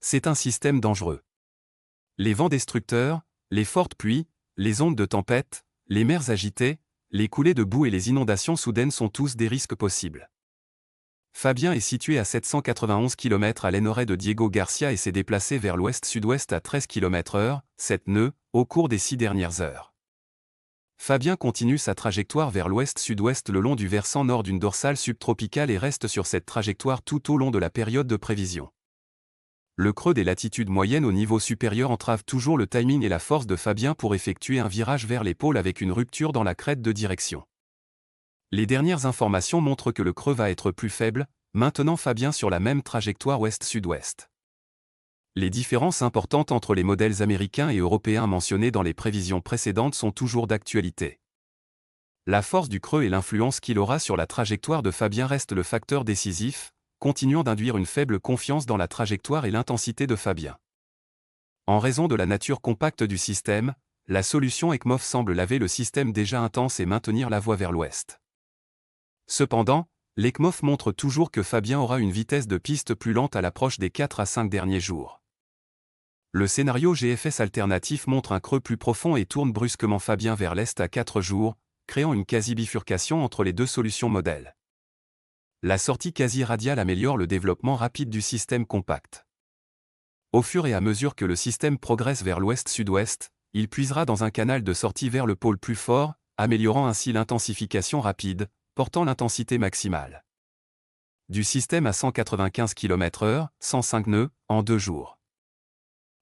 c'est un système dangereux. Les vents destructeurs, les fortes pluies, les ondes de tempête, les mers agitées, les coulées de boue et les inondations soudaines sont tous des risques possibles. Fabien est situé à 791 km à l'est de Diego Garcia et s'est déplacé vers l'ouest-sud-ouest à 13 km/h, 7 nœuds, au cours des 6 dernières heures. Fabien continue sa trajectoire vers l'ouest-sud-ouest le long du versant nord d'une dorsale subtropicale et reste sur cette trajectoire tout au long de la période de prévision. Le creux des latitudes moyennes au niveau supérieur entrave toujours le timing et la force de Fabien pour effectuer un virage vers les pôles avec une rupture dans la crête de direction. Les dernières informations montrent que le creux va être plus faible, maintenant Fabien sur la même trajectoire ouest-sud-ouest. Les différences importantes entre les modèles américains et européens mentionnés dans les prévisions précédentes sont toujours d'actualité. La force du creux et l'influence qu'il aura sur la trajectoire de Fabien restent le facteur décisif, continuant d'induire une faible confiance dans la trajectoire et l'intensité de Fabien. En raison de la nature compacte du système, la solution ECMOF semble laver le système déjà intense et maintenir la voie vers l'ouest. Cependant, l'ECMOF montre toujours que Fabien aura une vitesse de piste plus lente à l'approche des 4 à 5 derniers jours. Le scénario GFS alternatif montre un creux plus profond et tourne brusquement Fabien vers l'est à 4 jours, créant une quasi-bifurcation entre les deux solutions modèles. La sortie quasi-radiale améliore le développement rapide du système compact. Au fur et à mesure que le système progresse vers l'ouest-sud-ouest, il puisera dans un canal de sortie vers le pôle plus fort, améliorant ainsi l'intensification rapide, portant l'intensité maximale du système à 195 km/h, 105 nœuds, en 2 jours.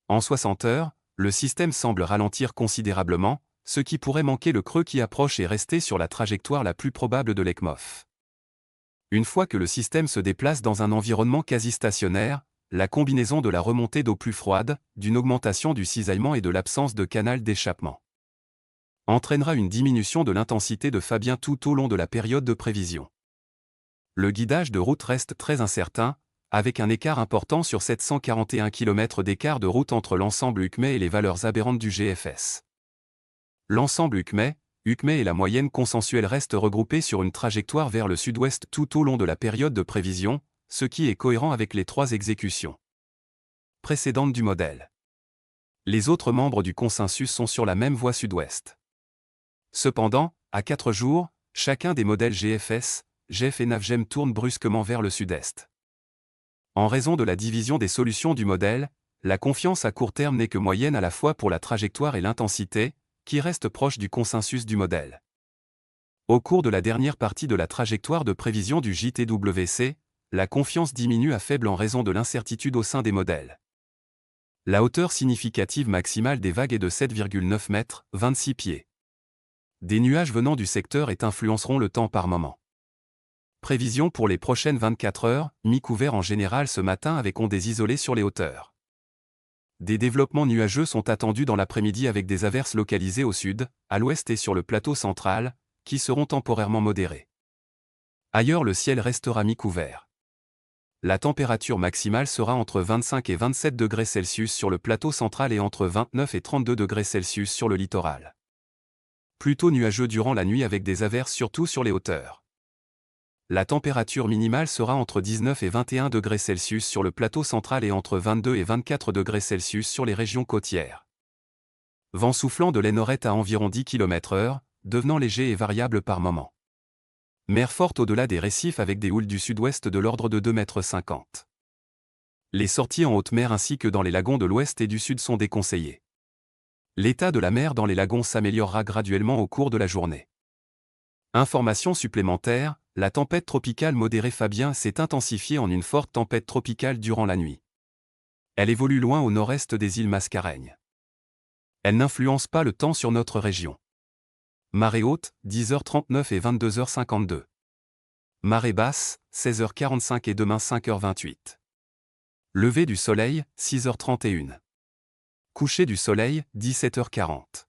En 60 heures, le système semble ralentir considérablement, ce qui pourrait manquer le creux qui approche et rester sur la trajectoire la plus probable de l'ECMOF. Une fois que le système se déplace dans un environnement quasi stationnaire, la combinaison de la remontée d'eau plus froide, d'une augmentation du cisaillement et de l'absence de canal d'échappement entraînera une diminution de l'intensité de Fabien tout au long de la période de prévision. Le guidage de route reste très incertain, avec un écart important sur 741 km d'écart de route entre l'ensemble UCME et les valeurs aberrantes du GFS. L'ensemble UCME et la moyenne consensuelle restent regroupés sur une trajectoire vers le sud-ouest tout au long de la période de prévision, ce qui est cohérent avec les 3 exécutions précédentes du modèle. Les autres membres du consensus sont sur la même voie sud-ouest. Cependant, à 4 jours, chacun des modèles GFS, GEF et NAVGEM tourne brusquement vers le sud-est. En raison de la division des solutions du modèle, la confiance à court terme n'est que moyenne à la fois pour la trajectoire et l'intensité, qui reste proche du consensus du modèle. Au cours de la dernière partie de la trajectoire de prévision du JTWC, la confiance diminue à faible en raison de l'incertitude au sein des modèles. La hauteur significative maximale des vagues est de 7,9 mètres, 26 pieds. Des nuages venant du secteur influenceront le temps par moment. Prévision pour les prochaines 24 heures, mi-couvert en général ce matin avec ondées isolées sur les hauteurs. Des développements nuageux sont attendus dans l'après-midi avec des averses localisées au sud, à l'ouest et sur le plateau central, qui seront temporairement modérées. Ailleurs le ciel restera mi-couvert. La température maximale sera entre 25 et 27 degrés Celsius sur le plateau central et entre 29 et 32 degrés Celsius sur le littoral. Plutôt nuageux durant la nuit avec des averses surtout sur les hauteurs. La température minimale sera entre 19 et 21 degrés Celsius sur le plateau central et entre 22 et 24 degrés Celsius sur les régions côtières. Vent soufflant de l'est nord-est à environ 10 km/h, devenant léger et variable par moment. Mer forte au-delà des récifs avec des houles du sud-ouest de l'ordre de 2,50 m. Les sorties en haute mer ainsi que dans les lagons de l'ouest et du sud sont déconseillées. L'état de la mer dans les lagons s'améliorera graduellement au cours de la journée. Information supplémentaire, la tempête tropicale modérée Fabien s'est intensifiée en une forte tempête tropicale durant la nuit. Elle évolue loin au nord-est des îles Mascareignes. Elle n'influence pas le temps sur notre région. Marée haute, 10h39 et 22h52. Marée basse, 16h45 et demain 5h28. Lever du soleil, 6h31. Coucher du soleil, 17h40.